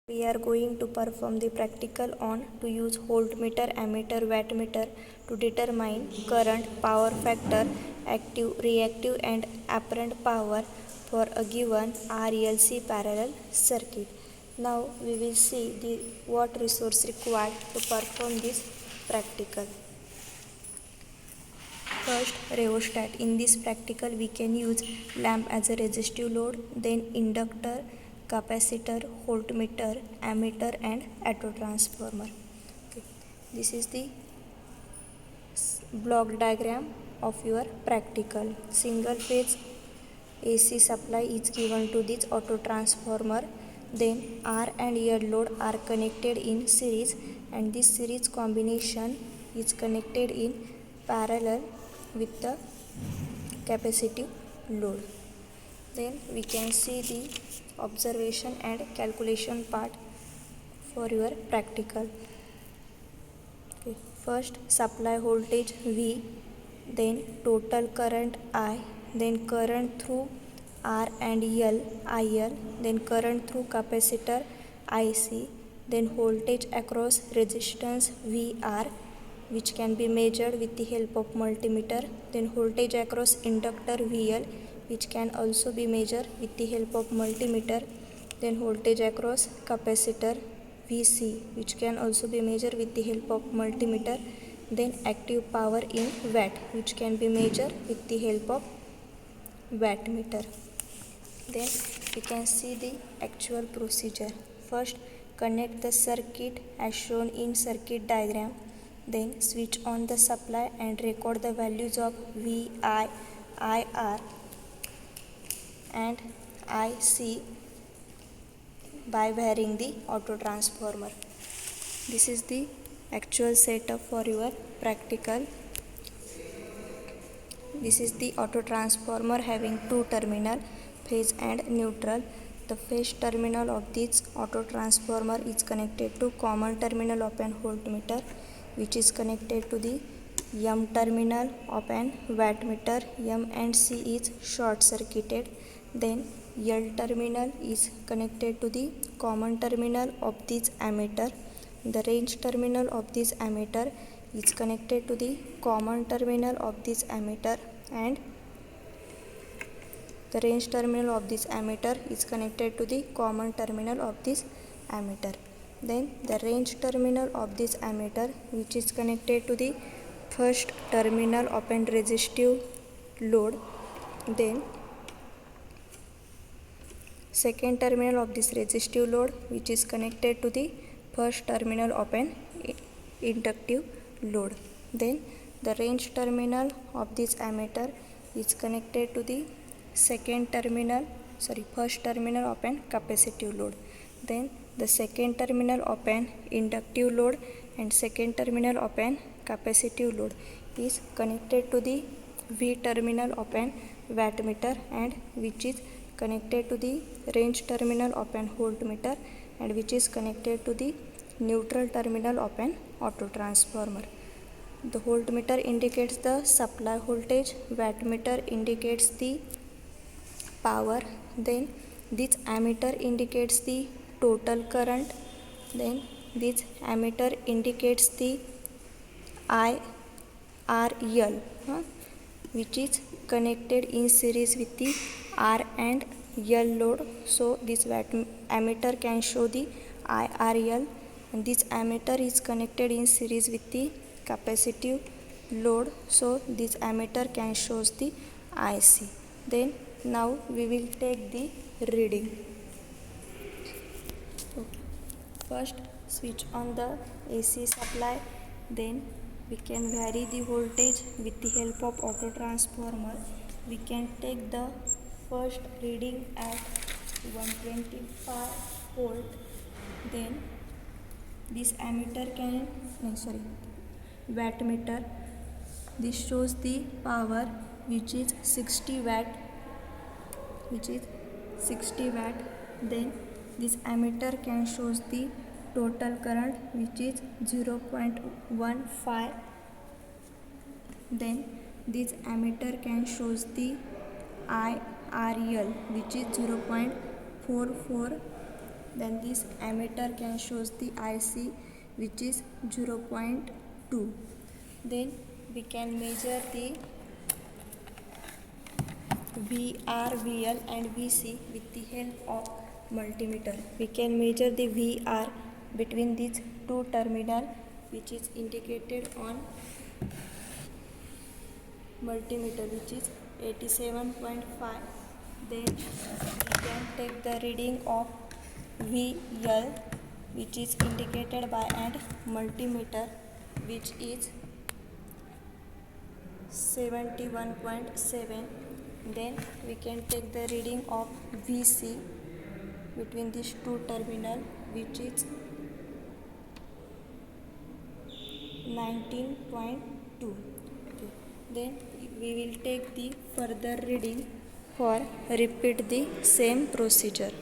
We are going to perform the practical on to use voltmeter, ammeter, wattmeter to determine current, power factor, active, reactive and apparent power for a given RLC parallel circuit. Now we will see what resource required to perform this practical. First, rheostat. In this practical, we can use lamp as a resistive load, then inductor, capacitor, voltmeter, ammeter and autotransformer. Okay. This is the block diagram of your practical. Single phase AC supply is given to this autotransformer. Then R and L load are connected in series and this series combination is connected in parallel with the capacitive load. Then we can see the observation and calculation part for your practical. Okay. First, supply voltage V, then total current I, then current through R and L, IL, then current through capacitor IC, then voltage across resistance VR, which can be measured with the help of multimeter, then voltage across inductor VL, which can also be measured with the help of multimeter, then voltage across capacitor VC, which can also be measured with the help of multimeter, then active power in watt, which can be measured with the help of wattmeter. Then we can see the actual procedure. First, connect the circuit as shown in circuit diagram. Then switch on the supply and record the values of V, I, IR and IC by varying the autotransformer. This is the actual setup for your practical. This is the autotransformer having two terminal, phase and neutral. The phase terminal of this autotransformer is connected to common terminal of an voltmeter, which is connected to the M terminal of an wattmeter. M and C is short circuited. Then L terminal is connected to the common terminal of this ammeter. The range terminal of this ammeter is connected to the common terminal of this ammeter and the range terminal of this ammeter is connected to the common terminal of this ammeter. Then the range terminal of this ammeter, which is connected to the first terminal of an resistive load. Then second terminal of this resistive load, which is connected to the first terminal of an inductive load. Then the range terminal of this ammeter is connected to the first terminal of an capacitive load. Then the second terminal of an inductive load and second terminal of an capacitive load is connected to the V terminal of an wattmeter and which is connected to the range terminal of an voltmeter and which is connected to the neutral terminal of an autotransformer. The voltmeter indicates the supply voltage, wattmeter indicates the power, then this ammeter indicates the total current, then this ammeter indicates the IRL, which is connected in series with the R and L load. So this ammeter can show the IRL and this ammeter is connected in series with the capacitive load. So this ammeter can show the IC. Then now we will take the reading. So first switch on the AC supply, then we can vary the voltage with the help of autotransformer. We can take the first reading at 125 volt. Then this wattmeter, this shows the power which is 60 watt, then this ammeter can shows the total current which is 0.15, then this ammeter can shows the IRL which is 0.44, Then this ammeter can shows the IC which is 0.2. Then we can measure the VR, VL and VC with the help of multimeter. We can measure the VR between these two terminals which is indicated on multimeter, which is 87.5. Then we can take the reading of VL which is indicated by an multimeter which is 71.7. Then we can take the reading of VC between these two terminals which is 19.2. Okay. Then we will take the further reading for repeat the same procedure.